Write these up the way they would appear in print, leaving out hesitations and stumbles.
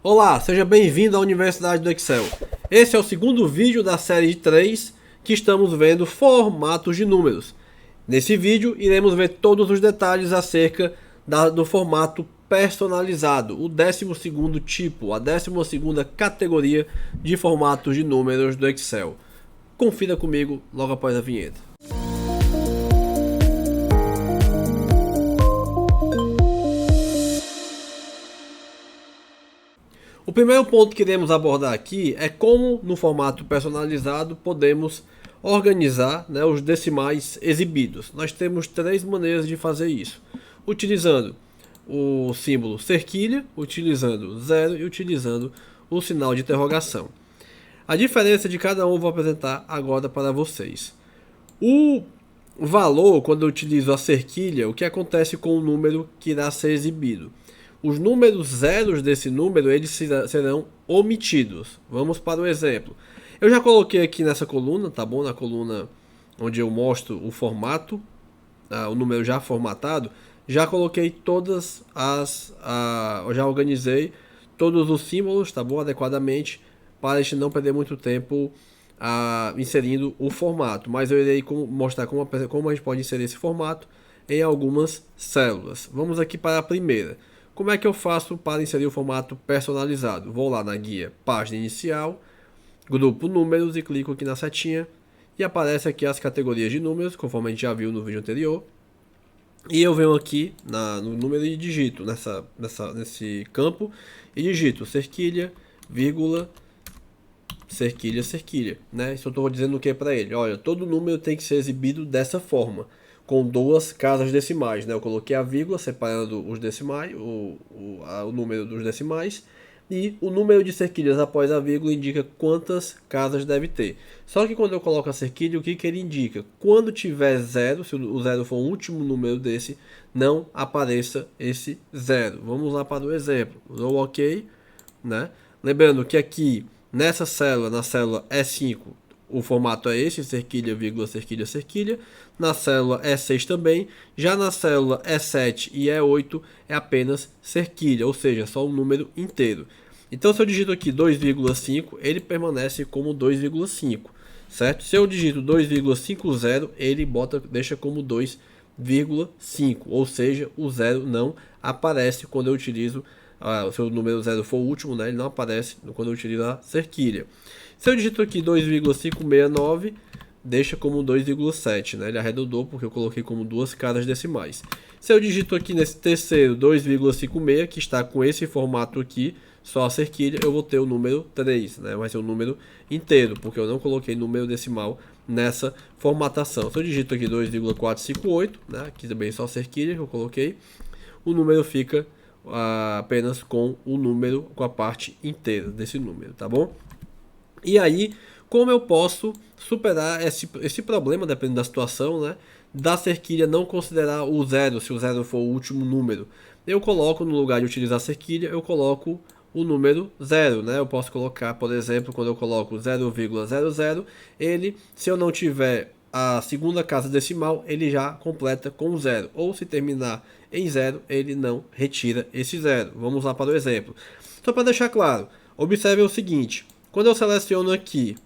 Olá, seja bem-vindo à Universidade do Excel. Esse é o segundo vídeo da série de 3 que estamos vendo formatos de números. Nesse vídeo, iremos ver todos os detalhes acerca do formato personalizado, o 12º tipo, a 12ª categoria de formatos de números do Excel. Confira comigo logo após a vinheta. O primeiro ponto que iremos abordar aqui é como no formato personalizado podemos organizar, os decimais exibidos. Nós temos três maneiras de fazer isso: utilizando o símbolo cerquilha, utilizando zero e utilizando o sinal de interrogação. A diferença de cada um eu vou apresentar agora para vocês. O valor, quando eu utilizo a cerquilha, o que acontece com o número que irá ser exibido? Os números zeros desse número eles serão omitidos. Vamos para o exemplo. Eu já coloquei aqui nessa coluna, tá bom? Na coluna onde eu mostro o formato, o número já formatado, já coloquei todas eu já organizei todos os símbolos, tá bom? Adequadamente, para a gente não perder muito tempo inserindo o formato. Mas eu irei mostrar como a gente pode inserir esse formato em algumas células. Vamos aqui para a primeira. Como é que eu faço para inserir o formato personalizado? Vou lá na guia Página Inicial, Grupo Números e clico aqui na setinha e aparece aqui as categorias de números, conforme a gente já viu no vídeo anterior. E eu venho aqui no número e digito nesse campo e digito cerquilha, vírgula, cerquilha, cerquilha. Isso eu estou dizendo o que para ele? Olha, todo número tem que ser exibido dessa forma, com duas casas decimais, Eu coloquei a vírgula separando os decimais, o número dos decimais, e o número de cerquilhas após a vírgula indica quantas casas deve ter. Só que quando eu coloco a cerquilha, o que ele indica? Quando tiver zero, se o zero for o último número desse, não apareça esse zero. Vamos lá para o exemplo. Dou OK, Lembrando que aqui nessa célula, na célula E5, o formato é esse, cerquilha, vírgula, cerquilha, cerquilha. Na célula E6 também. Já na célula E7 e E8 é apenas cerquilha, ou seja, só um número inteiro. Então se eu digito aqui 2,5, ele permanece como 2,5, certo? Se eu digito 2,50, ele deixa como 2,5, ou seja, o zero não aparece quando eu utilizo, se o número zero for o último, ele não aparece quando eu utilizo a cerquilha. Se eu digito aqui 2,569, deixa como 2,7, Ele arredondou porque eu coloquei como duas casas decimais. Se eu digito aqui nesse terceiro 2,56, que está com esse formato aqui, só a cerquilha, eu vou ter o número 3, Vai ser um número inteiro, porque eu não coloquei número decimal nessa formatação. Se eu digito aqui 2,458, aqui também só a cerquilha que eu coloquei, o número fica apenas com o número, com a parte inteira desse número, tá bom? E aí, como eu posso superar esse problema, dependendo da situação, da cerquilha não considerar o zero, se o zero for o último número? Eu coloco, no lugar de utilizar a cerquilha, eu coloco o número zero, Eu posso colocar, por exemplo, quando eu coloco 0,00, ele, se eu não tiver a segunda casa decimal, ele já completa com zero. Ou se terminar em zero, ele não retira esse zero. Vamos lá para o exemplo. Só para deixar claro, observe o seguinte: quando eu seleciono aqui,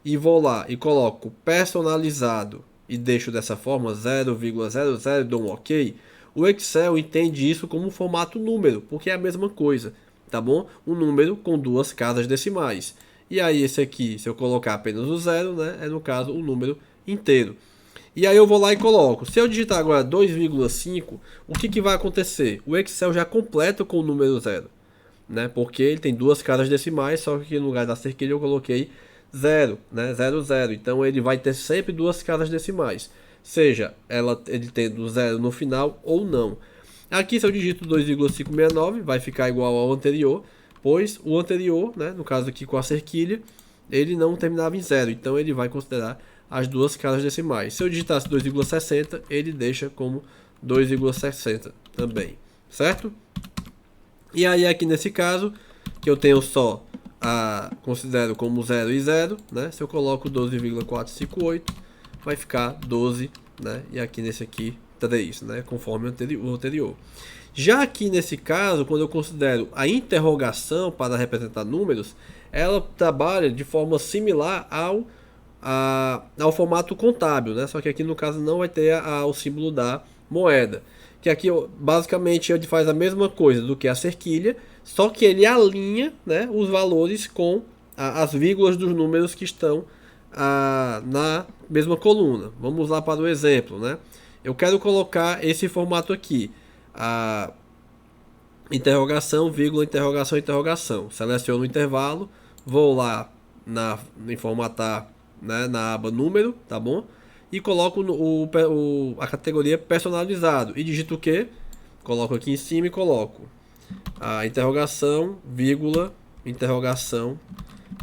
e vou lá e coloco personalizado e deixo dessa forma 0,00 e dou um OK, o Excel entende isso como um formato número, porque é a mesma coisa, tá bom? Um número com duas casas decimais. E aí esse aqui, se eu colocar apenas o zero, é no caso o número inteiro. E aí eu vou lá e coloco. Se eu digitar agora 2,5, o que vai acontecer? O Excel já completa com o número zero. Porque ele tem duas casas decimais, só que aqui no lugar da cerquilha eu coloquei 0, 00. Então ele vai ter sempre duas casas decimais, seja ele tendo zero no final ou não. Aqui se eu digito 2,569 vai ficar igual ao anterior, pois o anterior, no caso aqui com a cerquilha, ele não terminava em zero, então ele vai considerar as duas casas decimais. Se eu digitasse 2,60, ele deixa como 2,60 também, certo? E aí aqui nesse caso, que eu tenho só considero como 0 e 0, Se eu coloco 12,458, vai ficar 12, E aqui nesse aqui 3, conforme o anterior. Já aqui nesse caso, quando eu considero a interrogação para representar números, ela trabalha de forma similar ao formato contábil, né? Só que aqui no caso não vai ter o símbolo da moeda. Que aqui basicamente ele faz a mesma coisa do que a cerquilha, só que ele alinha, né, os valores com as vírgulas dos números que estão na mesma coluna. Vamos lá para o exemplo, né? Eu quero colocar esse formato aqui, a interrogação, vírgula, interrogação, interrogação. Seleciono o intervalo, vou lá em formatar, né, na aba número, tá bom? E coloco a categoria personalizado e digito o que? Coloco aqui em cima e coloco a interrogação, vírgula, interrogação,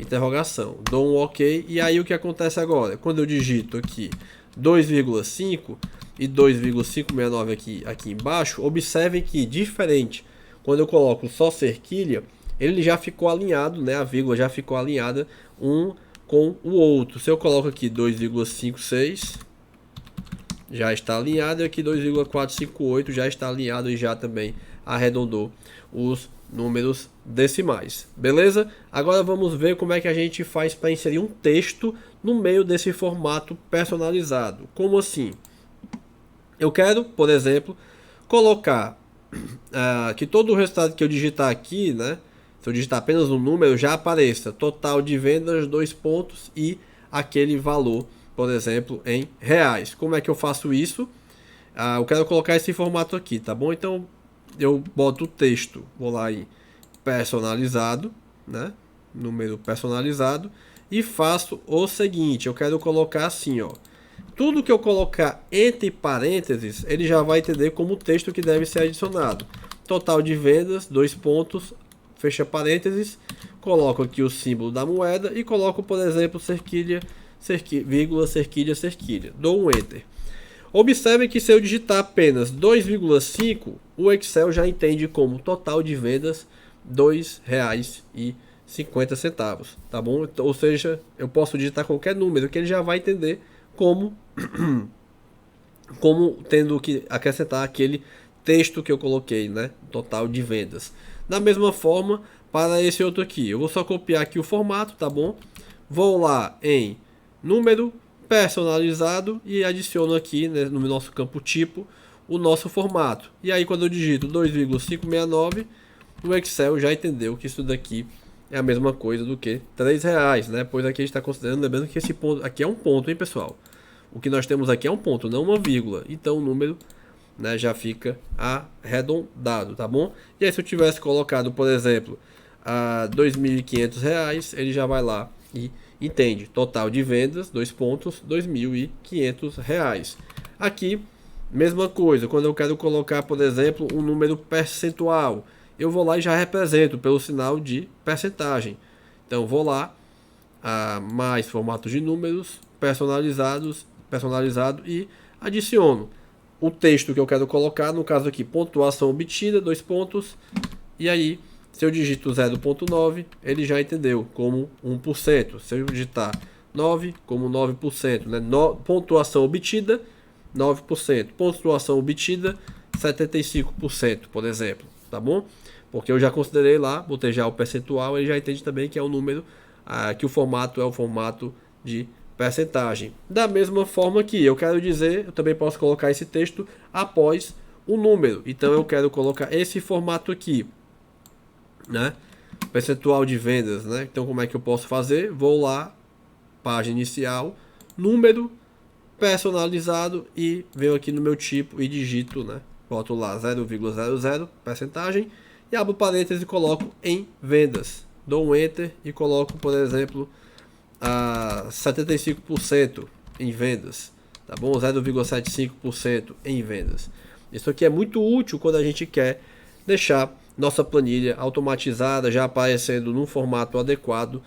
interrogação. Dou um OK e aí o que acontece agora? Quando eu digito aqui 2,5 e 2,569 aqui embaixo, observem que diferente quando eu coloco só cerquilha, ele já ficou alinhado, né? A vírgula já ficou alinhada um com o outro. Se eu coloco aqui 2,56, já está alinhado, e aqui 2,458 já está alinhado e já também arredondou os números decimais. Beleza? Agora vamos ver como é que a gente faz para inserir um texto no meio desse formato personalizado. Como assim? Eu quero, por exemplo, colocar que todo o resultado que eu digitar aqui, né? Se eu digitar apenas um número, já apareça total de vendas, 2 pontos e aquele valor, por exemplo, em reais. Como é que eu faço isso? Eu quero colocar esse formato aqui, tá bom? Então eu boto o texto, vou lá em personalizado, né? Número personalizado e faço o seguinte, eu quero colocar assim, ó. Tudo que eu colocar entre parênteses, ele já vai entender como texto que deve ser adicionado. Total de vendas, 2 pontos, fecha parênteses, coloco aqui o símbolo da moeda e coloco, por exemplo, cerquilha, vírgula, cerquilha, cerquilha. Dou um Enter. Observe que se eu digitar apenas 2,5, o Excel já entende como total de vendas R$ 2,50, tá bom? Ou seja, eu posso digitar qualquer número que ele já vai entender como tendo que acrescentar aquele texto que eu coloquei, né? Total de vendas. Da mesma forma, para esse outro aqui, eu vou só copiar aqui o formato, tá bom? Vou lá em número personalizado e adiciono aqui, né, no nosso campo tipo o nosso formato. E aí quando eu digito 2,569, o Excel já entendeu que isso daqui é a mesma coisa do que R$3, né? Pois aqui a gente está considerando, lembrando que esse ponto aqui é um ponto, hein, pessoal? O que nós temos aqui é um ponto, não uma vírgula. Então o número, né, já fica arredondado, tá bom? E aí se eu tivesse colocado, por exemplo, a R$2.500, ele já vai lá e entende. Total de vendas, 2 pontos, R$2.500. Aqui, mesma coisa. Quando eu quero colocar, por exemplo, um número percentual, eu vou lá e já represento pelo sinal de percentagem. Então vou lá, mais formatos de números, personalizado e adiciono o texto que eu quero colocar, no caso aqui, pontuação obtida, 2 pontos, e aí, se eu digito 0,9, ele já entendeu como 1%. Se eu digitar 9, como 9%, né? Pontuação obtida, 9%. Pontuação obtida, 75%, por exemplo, tá bom? Porque eu já considerei lá, botei já o percentual, ele já entende também que é o número, que o formato é o formato de percentagem. Da mesma forma que eu quero dizer, eu também posso colocar esse texto após o número. Então eu quero colocar esse formato aqui, né? Percentual de vendas, né? Então como é que eu posso fazer? Vou lá, página inicial, número personalizado e venho aqui no meu tipo e digito, né? Boto lá 0,00 percentagem e abro parênteses e coloco em vendas. Dou um Enter e coloco, por exemplo, 75% em vendas, tá bom? 0,75% em vendas. Isso aqui é muito útil quando a gente quer deixar nossa planilha automatizada, já aparecendo num formato adequado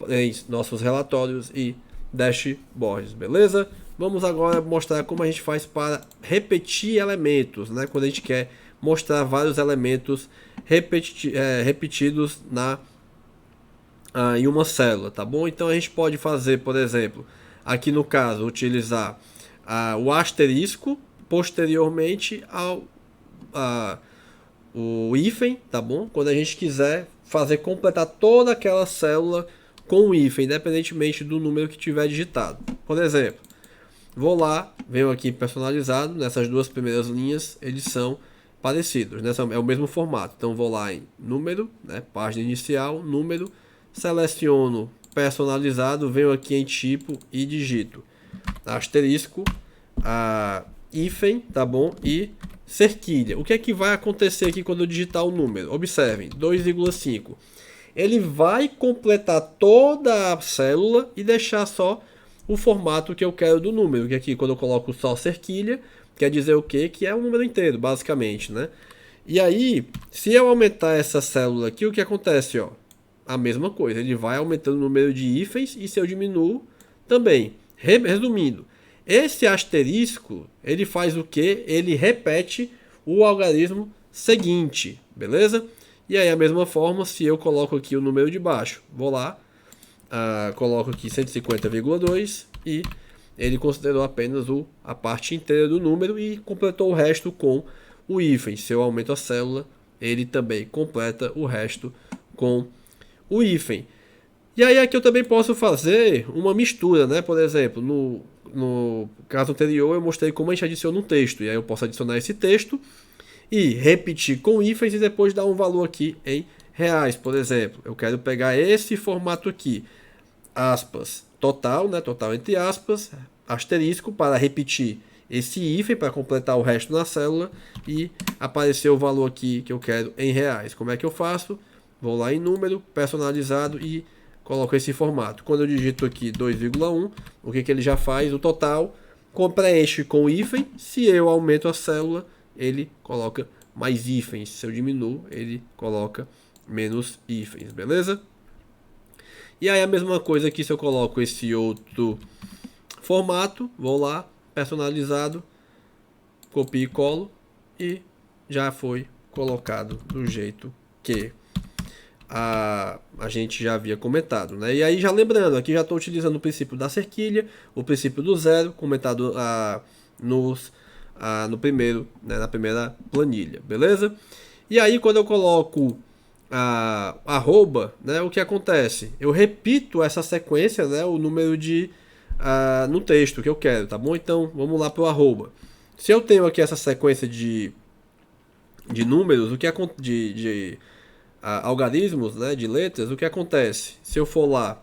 em nossos relatórios e dashboards, beleza? Vamos agora mostrar como a gente faz para repetir elementos, né? Quando a gente quer mostrar vários elementos repetidos em uma célula, tá bom? Então a gente pode fazer, por exemplo, aqui no caso, utilizar o asterisco posteriormente o hífen, tá bom? Quando a gente quiser fazer completar toda aquela célula com o hífen, independentemente do número que tiver digitado. Por exemplo, vou lá, venho aqui personalizado, nessas duas primeiras linhas, eles são parecidos, né? É o mesmo formato. Então vou lá em número, né? Página inicial, número, seleciono personalizado, venho aqui em tipo e digito asterisco, hífen, tá bom? E cerquilha. O que é que vai acontecer aqui quando eu digitar o número? Observem, 2,5. Ele vai completar toda a célula e deixar só o formato que eu quero do número. Que aqui, quando eu coloco só cerquilha, quer dizer o quê? Que é o número inteiro, basicamente, né? E aí, se eu aumentar essa célula aqui, o que acontece, ó? A mesma coisa, ele vai aumentando o número de hífens e se eu diminuo, também. Resumindo, esse asterisco, ele faz o quê? Ele repete o algarismo seguinte, beleza? E aí, a mesma forma, se eu coloco aqui o número de baixo, vou lá, coloco aqui 150,2 e ele considerou apenas a parte inteira do número e completou o resto com o hífen. Se eu aumento a célula, ele também completa o resto com o hífen. E aí aqui eu também posso fazer uma mistura, né? Por exemplo, no caso anterior eu mostrei como a gente adiciona um texto. E aí eu posso adicionar esse texto e repetir com hífens e depois dar um valor aqui em reais, por exemplo. Eu quero pegar esse formato aqui, aspas, total, né? Total entre aspas, asterisco para repetir esse hífen para completar o resto na célula e aparecer o valor aqui que eu quero em reais. Como é que eu faço? Vou lá em número, personalizado e coloco esse formato. Quando eu digito aqui 2,1, o que ele já faz? O total preenche com hífen. Se eu aumento a célula, ele coloca mais hífens. Se eu diminuo, ele coloca menos hífens, beleza? E aí a mesma coisa aqui se eu coloco esse outro formato, vou lá, personalizado, copio e colo e já foi colocado do jeito que a gente já havia comentado, né? E aí já lembrando, aqui já estou utilizando o princípio da cerquilha, o princípio do zero, comentado no primeiro, né, na primeira planilha, beleza? E aí quando eu coloco arroba, né, o que acontece? Eu repito essa sequência, né, o número no texto que eu quero, tá bom? Então vamos lá para o arroba. Se eu tenho aqui essa sequência de números, o que de algarismos, né, de letras, o que acontece? Se eu for lá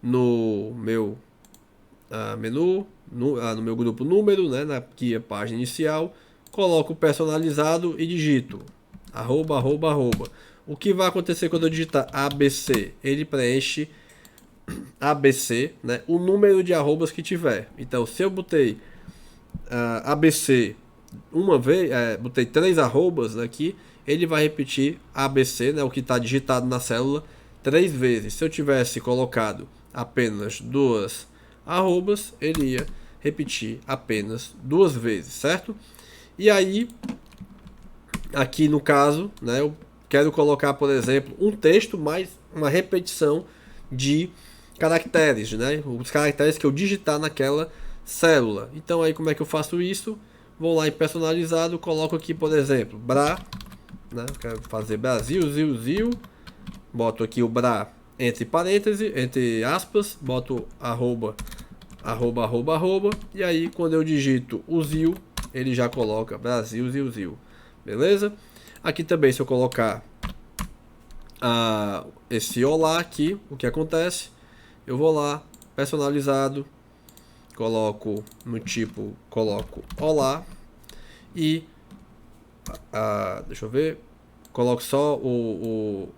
no meu menu, no meu grupo número, né, aqui a página inicial, coloco personalizado e digito arroba, arroba, arroba. O que vai acontecer quando eu digitar ABC? Ele preenche ABC, né, o número de arrobas que tiver. Então, se eu botei ABC uma vez, botei 3 arrobas aqui, ele vai repetir ABC, né, o que está digitado na célula, 3 vezes. Se eu tivesse colocado apenas 2 arrobas, ele ia repetir apenas 2 vezes, certo? E aí, aqui no caso, né, eu quero colocar, por exemplo, um texto mais uma repetição de caracteres, né, os caracteres que eu digitar naquela célula. Então aí como é que eu faço isso? Vou lá em personalizado, coloco aqui, por exemplo, Bra, né? Quero fazer Brasil, Zil, boto aqui o Bra entre parênteses, entre aspas, boto arroba, arroba, arroba, arroba, e aí quando eu digito o Zil, ele já coloca Brasil, Zil, beleza? Aqui também, se eu colocar esse olá aqui, o que acontece? Eu vou lá, personalizado, coloco no tipo, coloco olá e deixa eu ver, coloco só o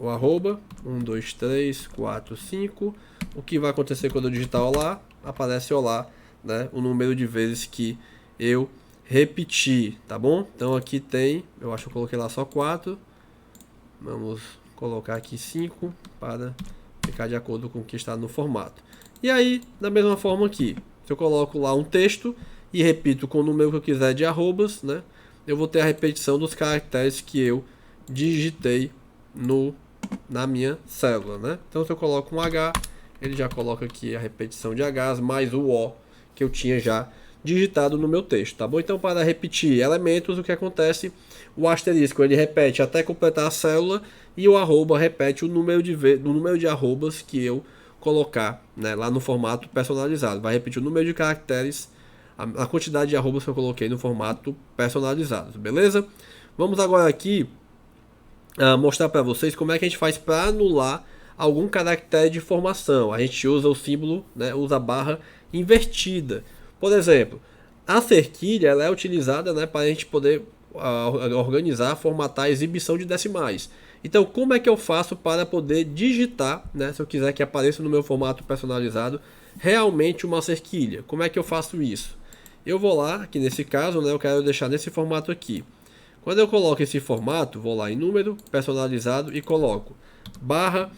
arroba 1, 2, 3, 4, 5. O que vai acontecer quando eu digitar olá? Aparece olá, né? O número de vezes que eu repetir, tá bom? Então aqui tem, eu acho que eu coloquei lá só 4. Vamos colocar aqui 5 para ficar de acordo com o que está no formato. E aí, da mesma forma aqui, se eu coloco lá um texto e repito com o número que eu quiser de arrobas, né, eu vou ter a repetição dos caracteres que eu digitei na minha célula, né? Então se eu coloco um H, ele já coloca aqui a repetição de Hs mais o O que eu tinha já digitado no meu texto, tá bom? Então, para repetir elementos, o que acontece? O asterisco ele repete até completar a célula e o arroba repete o número de arrobas que eu colocar, né, lá no formato personalizado. Vai repetir o número de caracteres, a quantidade de arrobas que eu coloquei no formato personalizado, beleza? Vamos agora aqui mostrar para vocês como é que a gente faz para anular algum caractere de informação. A gente usa o símbolo, né, usa a barra invertida. Por exemplo, a cerquilha ela é utilizada, né, para a gente poder organizar, formatar a exibição de decimais. Então, como é que eu faço para poder digitar, né, se eu quiser que apareça no meu formato personalizado, realmente uma cerquilha? Como é que eu faço isso? Eu vou lá, aqui nesse caso, né, eu quero deixar nesse formato aqui. Quando eu coloco esse formato, vou lá em número, personalizado e coloco barra,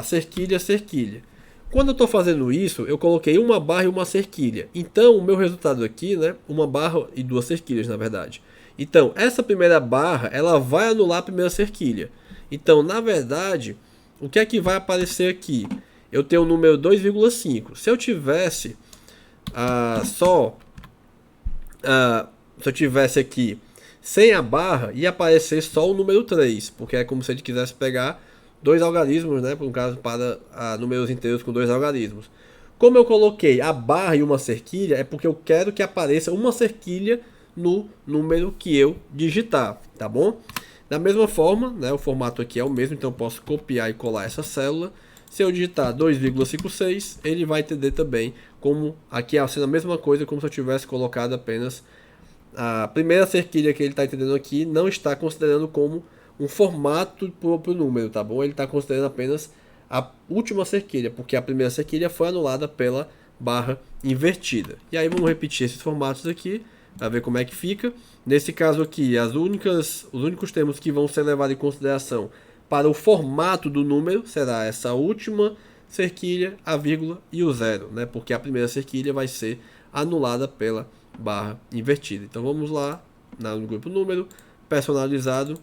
cerquilha, cerquilha. Quando eu estou fazendo isso, eu coloquei uma barra e uma cerquilha. Então, o meu resultado aqui, né, uma barra e duas cerquilhas, na verdade. Então, essa primeira barra, ela vai anular a primeira cerquilha. Então, na verdade, o que é que vai aparecer aqui? Eu tenho o número 2,5. Se eu tivesse se eu tivesse aqui sem a barra, ia aparecer só o número 3, porque é como se ele quisesse pegar dois algarismos, né, por um caso para números inteiros com dois algarismos. Como eu coloquei a barra e uma cerquilha, é porque eu quero que apareça uma cerquilha no número que eu digitar, tá bom? Da mesma forma, né, o formato aqui é o mesmo, então eu posso copiar e colar essa célula. Se eu digitar 2,56, ele vai entender também como aqui sendo a mesma coisa, como se eu tivesse colocado apenas a primeira cerquilha que ele está entendendo aqui, não está considerando como um formato para o número, tá bom? Ele está considerando apenas a última cerquilha, porque a primeira cerquilha foi anulada pela barra invertida. E aí vamos repetir esses formatos aqui, para ver como é que fica. Nesse caso aqui, os únicos termos que vão ser levados em consideração para o formato do número será essa última cerquilha, a vírgula e o zero, né? Porque a primeira cerquilha vai ser anulada pela barra invertida. Então vamos lá no grupo número, personalizado,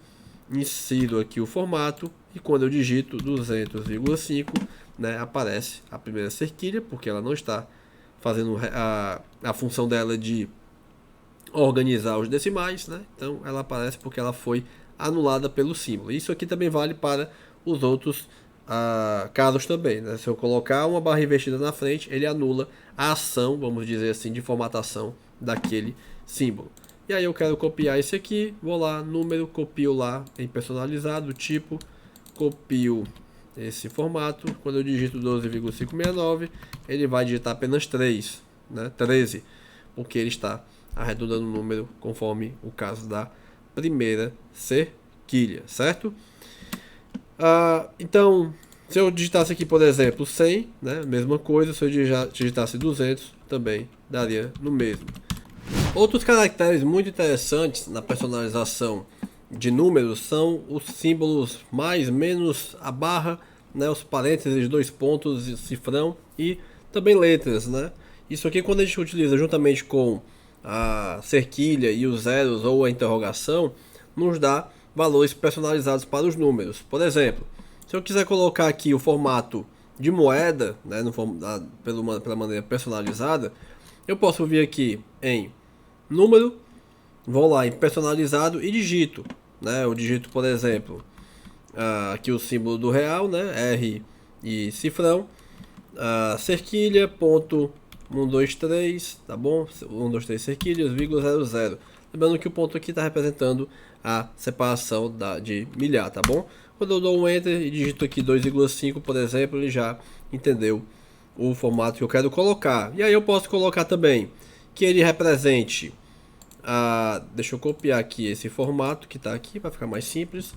insiro aqui o formato e quando eu digito 200,5, né, aparece a primeira cerquilha, porque ela não está fazendo a função dela de organizar os decimais, né? Então ela aparece porque ela foi anulada pelo símbolo. Isso aqui também vale para os outros casos também, né? Se eu colocar uma barra invertida na frente, ele anula a ação, vamos dizer assim, de formatação daquele símbolo. E aí eu quero copiar esse aqui, vou lá, número, copio lá em personalizado, tipo, copio esse formato. Quando eu digito 12,569, ele vai digitar apenas 3, né? 13, porque ele está arredondando o número conforme o caso da primeira cerquilha, certo? Então, se eu digitasse aqui, por exemplo, 100, né, mesma coisa. Se eu digitasse 200, também daria no mesmo. Outros caracteres muito interessantes na personalização de números são os símbolos mais, menos, a barra, né, os parênteses, dois pontos, cifrão e também letras, né? Isso aqui, quando a gente utiliza juntamente com a cerquilha e os zeros ou a interrogação, nos dá valores personalizados para os números. Por exemplo, se eu quiser colocar aqui o formato de moeda, né, pela maneira personalizada, eu posso vir aqui em número, vou lá em personalizado e digito, né? Eu digito, por exemplo, aqui o símbolo do real, né? R e cifrão, cerquilha, ponto 1, 2, 3, tá bom? 1, 2, 3 cerquilhas, vírgula 0, 0. Lembrando que o ponto aqui está representando a separação de milhar, tá bom? Quando eu dou um Enter e digito aqui 2,5, por exemplo, ele já entendeu o formato que eu quero colocar. E aí eu posso colocar também que ele represente deixa eu copiar aqui esse formato que está aqui para ficar mais simples.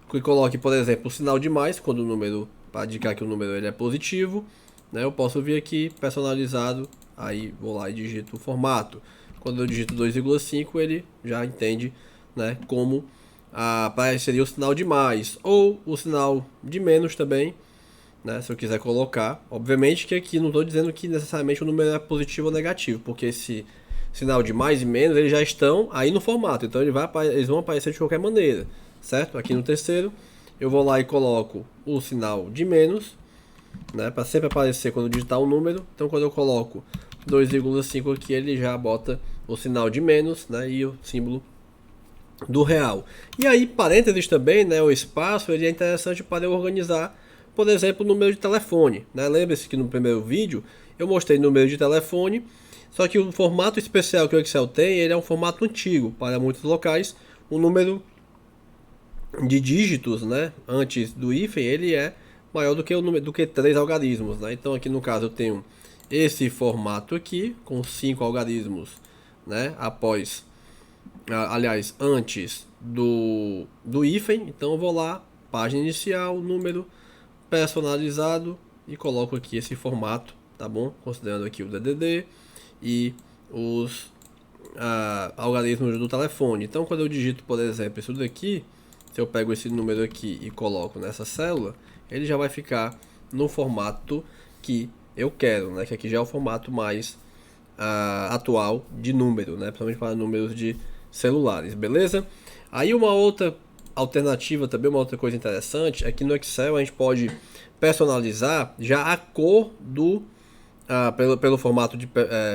Que coloque, por exemplo, o sinal de mais quando o número, para indicar que o número ele é positivo, né? Eu posso vir aqui personalizado, aí vou lá e digito o formato. Quando eu digito 2,5, ele já entende, né, como seria o sinal de mais ou o sinal de menos também, né, se eu quiser colocar. Obviamente que aqui não estou dizendo que necessariamente o número é positivo ou negativo, porque esse sinal de mais e menos eles já estão aí no formato, então eles vão aparecer de qualquer maneira, certo? Aqui no terceiro eu vou lá e coloco o sinal de menos, né, para sempre aparecer quando digitar um número. Então quando eu coloco 2,5 aqui, ele já bota o sinal de menos, né, e o símbolo do real. E aí, parênteses também, né, o espaço, ele é interessante para eu organizar, por exemplo, o número de telefone, né? Lembre-se que no primeiro vídeo eu mostrei o número de telefone, só que o formato especial que o Excel tem, ele é um formato antigo para muitos locais. O número de dígitos, né, antes do hífen, ele é maior do que o número, do que 3 algarismos, né? Então aqui no caso eu tenho esse formato aqui com 5 algarismos, né, após, aliás, antes do hífen. Então eu vou lá, página inicial, número personalizado, e coloco aqui esse formato, tá bom? Considerando aqui o DDD e os algarismos do telefone. Então quando eu digito, por exemplo, isso daqui, se eu pego esse número aqui e coloco nessa célula, ele já vai ficar no formato que eu quero, né? Que aqui já é o formato mais atual de número, né? Principalmente para números de celulares, beleza? Aí uma outra alternativa também, uma outra coisa interessante, é que no Excel a gente pode personalizar já a cor do pelo formato de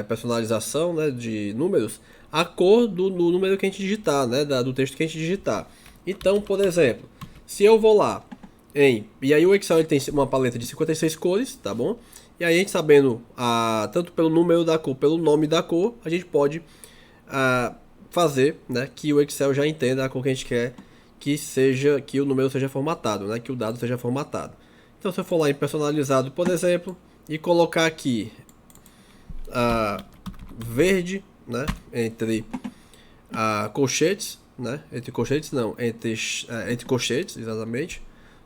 personalização, né, de números, a cor do número que a gente digitar, né, do texto que a gente digitar. Então, por exemplo, se eu vou lá e aí o Excel ele tem uma paleta de 56 cores, tá bom? E aí a gente sabendo tanto pelo número da cor, pelo nome da cor, a gente pode fazer, né, que o Excel já entenda a cor que a gente quer que o número seja formatado, né, que o dado seja formatado. Então, se eu for lá em personalizado, por exemplo, e colocar aqui verde, né, entre colchetes, né, entre colchetes não, entre colchetes, exatamente,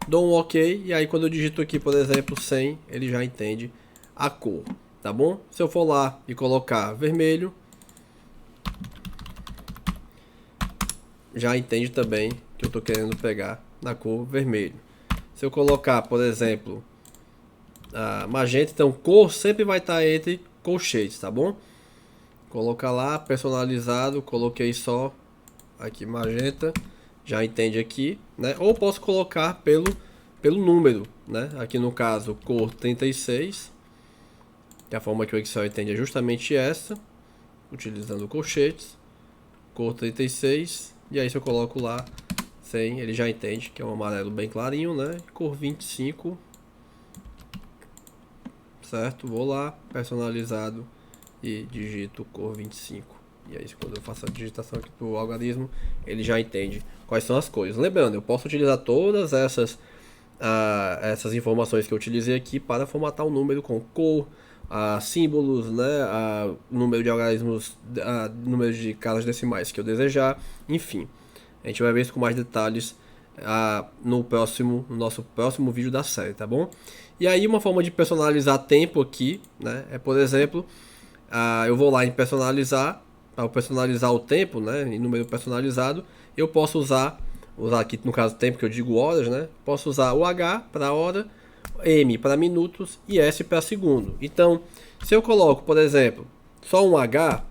dou um OK, e aí quando eu digito aqui, por exemplo, 100, ele já entende a cor, tá bom? Se eu for lá e colocar vermelho, já entende também que eu estou querendo pegar na cor vermelho. Se eu colocar, por exemplo, magenta, então cor sempre vai estar entre colchetes, tá bom? Colocar lá, personalizado, coloquei só aqui magenta, já entende aqui, né? Ou posso colocar pelo número, né? Aqui no caso, cor 36, que a forma que o Excel entende é justamente essa, utilizando colchetes, cor 36, e aí se eu coloco lá 100, ele já entende que é um amarelo bem clarinho, né? Cor 25, certo? Vou lá, personalizado, e digito cor 25. E aí quando eu faço a digitação aqui pro algarismo, ele já entende quais são as cores. Lembrando, eu posso utilizar todas essas informações que eu utilizei aqui para formatar um número com cor, símbolos, né, número de algarismos, número de casas decimais que eu desejar, enfim. A gente vai ver isso com mais detalhes no nosso próximo vídeo da série, tá bom? E aí uma forma de personalizar tempo aqui, né, é por exemplo, eu vou lá em personalizar, para personalizar o tempo, né, em número personalizado, eu posso usar aqui no caso tempo que eu digo horas, né, posso usar o H para hora, M para minutos e S para segundo. Então, se eu coloco, por exemplo, só um H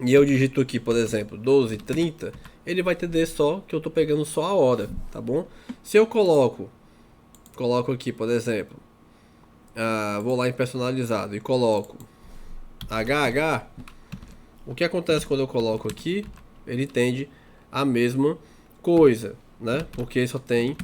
e eu digito aqui, por exemplo, 12:30, ele vai entender só que eu estou pegando só a hora, tá bom? Se eu coloco aqui, por exemplo, vou lá em personalizado e coloco HH, o que acontece quando eu coloco aqui? Ele entende a mesma coisa, né? Porque só tem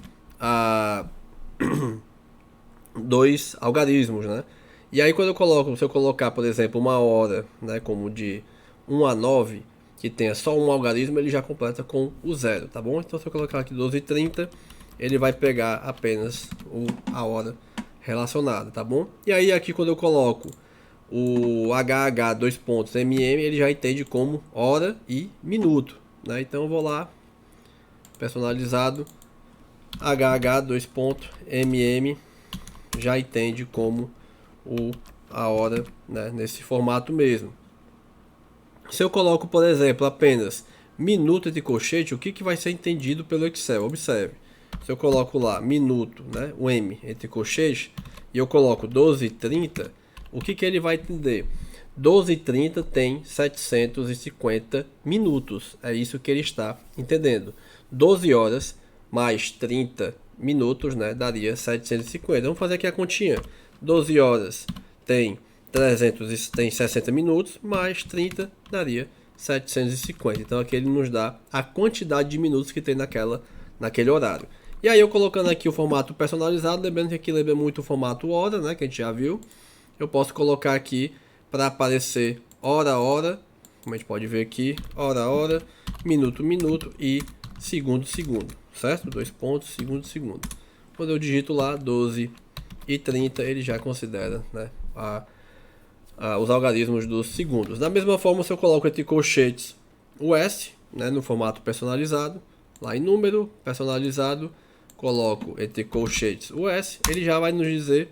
dois algarismos, né? E aí quando se eu colocar, por exemplo, uma hora, né, como de 1 a 9, que tenha só um algarismo, ele já completa com o 0, tá bom? Então se eu colocar aqui 12:30, ele vai pegar apenas a hora relacionada, tá bom? E aí aqui quando eu coloco o HH dois pontos MM, ele já entende como hora e minuto, né? Então eu vou lá, personalizado, HH dois pontos MM, já entende como a hora, né, nesse formato mesmo. Se eu coloco, por exemplo, apenas minuto entre colchete, o que vai ser entendido pelo Excel? Observe. Se eu coloco lá minuto, né, o M entre colchete, e eu coloco 12:30, o que ele vai entender? 12:30 tem 750 minutos. É isso que ele está entendendo. 12 horas mais 30 minutos, né, daria 750. Vamos fazer aqui a continha. 12 horas tem 60 minutos, mais 30 daria 750. Então aqui ele nos dá a quantidade de minutos que tem naquele horário. E aí eu colocando aqui o formato personalizado, lembrando que aqui lembra muito o formato hora, né, que a gente já viu. Eu posso colocar aqui para aparecer hora a hora, como a gente pode ver aqui, hora a hora, minuto minuto e segundo segundo, certo? 2 pontos, segundo segundo. Quando eu digito lá 12 e 30, ele já considera, né, os algarismos dos segundos. Da mesma forma, se eu coloco entre colchetes o S, né, no formato personalizado, lá em número, personalizado, coloco entre colchetes o S, ele já vai nos dizer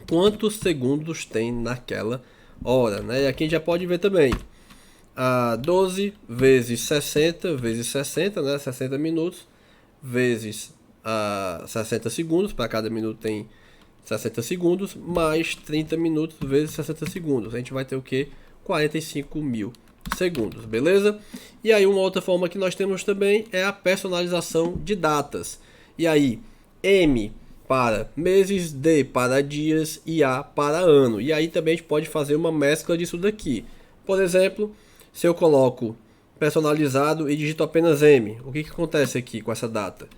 quantos segundos tem naquela hora, né? E aqui a gente já pode ver também 12 vezes 60 vezes 60, né? 60 minutos vezes 60 segundos, para cada minuto tem 60 segundos, mais 30 minutos vezes 60 segundos. A gente vai ter o que? 45 mil segundos, beleza? E aí uma outra forma que nós temos também é a personalização de datas. E aí, M para meses, D para dias e A para ano. E aí também a gente pode fazer uma mescla disso daqui. Por exemplo, se eu coloco personalizado e digito apenas M, o que acontece aqui com essa data?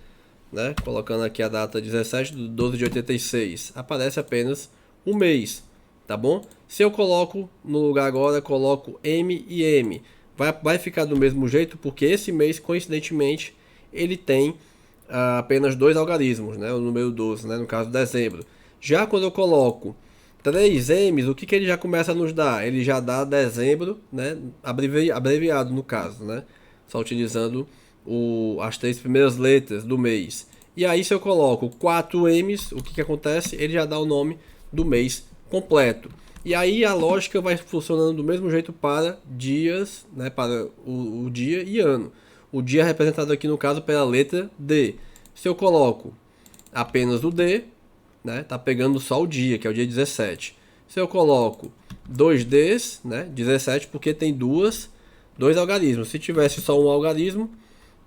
Né? Colocando aqui a data 17 de 12 de 86, aparece apenas um mês, tá bom? Se eu coloco no lugar agora, coloco M e M, vai ficar do mesmo jeito, porque esse mês, coincidentemente, ele tem apenas 2 algarismos, né? O número 12, né? No caso dezembro. Já quando eu coloco 3 M's, o que ele já começa a nos dar? Ele já dá dezembro, né? Abreviado no caso, né? Só utilizando as 3 primeiras letras do mês. E aí se eu coloco 4 M's, o que acontece? Ele já dá o nome do mês completo. E aí a lógica vai funcionando do mesmo jeito para dias, né? Para o dia e ano. O dia é representado aqui no caso pela letra D. Se eu coloco apenas o D, né? Tá pegando só o dia, que é o dia 17. Se eu coloco 2 Ds, né? 17, porque tem dois algarismos. Se tivesse só um algarismo,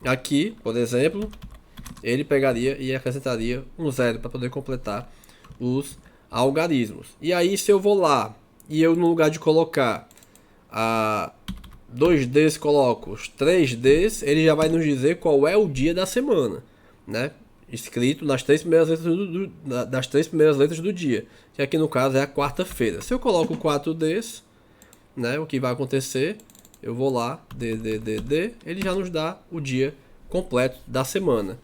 aqui, por exemplo, ele pegaria e acrescentaria um 0 para poder completar os algarismos. E aí, se eu vou lá e eu, no lugar de colocar 2Ds, coloco os 3Ds, ele já vai nos dizer qual é o dia da semana, né? Escrito nas 3 primeiras letras das 3 primeiras letras do dia, que aqui no caso é a quarta-feira. Se eu coloco 4Ds, né, o que vai acontecer? Eu vou lá, D, ele já nos dá o dia completo da semana.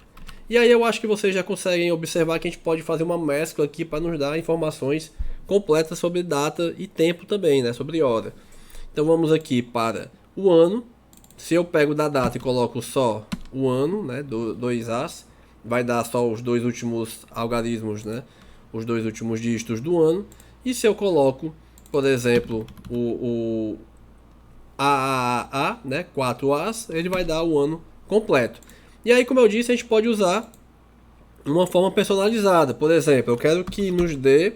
E aí eu acho que vocês já conseguem observar que a gente pode fazer uma mescla aqui para nos dar informações completas sobre data e tempo também, né, sobre hora. Então vamos aqui para o ano. Se eu pego da data e coloco só o ano, né, 2 As, vai dar só os 2 últimos algarismos, né, os 2 últimos dígitos do ano. E se eu coloco, por exemplo, o né, 4 As, ele vai dar o ano completo. E aí, como eu disse, a gente pode usar uma forma personalizada. Por exemplo, eu quero que nos dê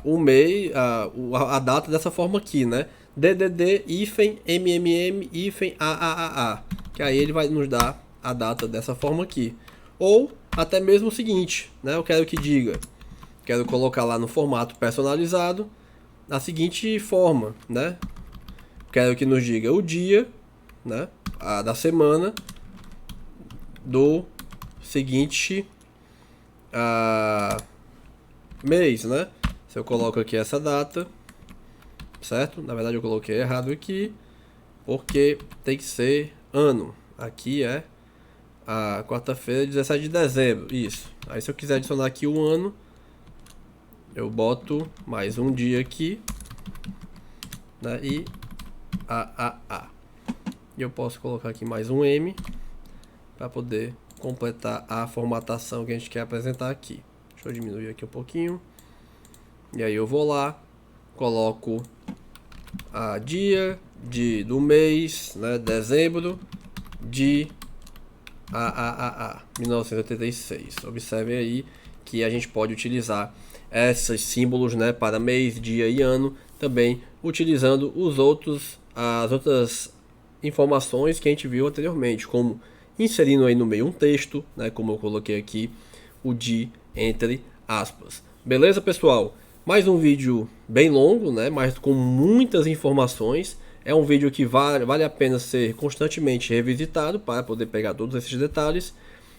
o mês, a data dessa forma aqui, né? DDD, MMM, AAAA. Que aí ele vai nos dar a data dessa forma aqui. Ou até mesmo o seguinte, né? Eu quero que diga, quero colocar lá no formato personalizado da seguinte forma, né? Quero que nos diga o dia, né, da semana do seguinte mês, né? Se eu coloco aqui essa data, certo? Na verdade eu coloquei errado aqui, porque tem que ser ano. Aqui é a quarta-feira, 17 de dezembro, isso. Aí se eu quiser adicionar aqui o ano, eu boto mais um dia aqui, né? E E eu posso colocar aqui mais um M para poder completar a formatação que a gente quer apresentar aqui. Deixa eu diminuir aqui um pouquinho. E aí eu vou lá, coloco a dia do mês, né, dezembro de 1986. Observem aí que a gente pode utilizar esses símbolos, né, para mês, dia e ano, também utilizando as outras informações que a gente viu anteriormente, como inserindo aí no meio um texto, né, como eu coloquei aqui, o de entre aspas. Beleza, pessoal? Mais um vídeo bem longo, né, mas com muitas informações. É um vídeo que vale a pena ser constantemente revisitado para poder pegar todos esses detalhes.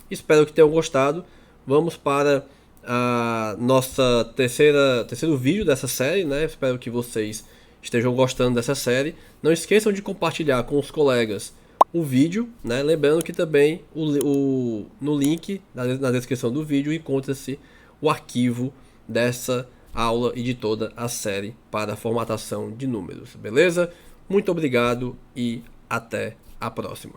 Espero que tenham gostado. Vamos para a nossa terceiro vídeo dessa série, né? Espero que vocês estejam gostando dessa série. Não esqueçam de compartilhar com os colegas o vídeo, né? Lembrando que também no link na descrição do vídeo encontra-se o arquivo dessa aula e de toda a série para a formatação de números, beleza? Muito obrigado e até a próxima.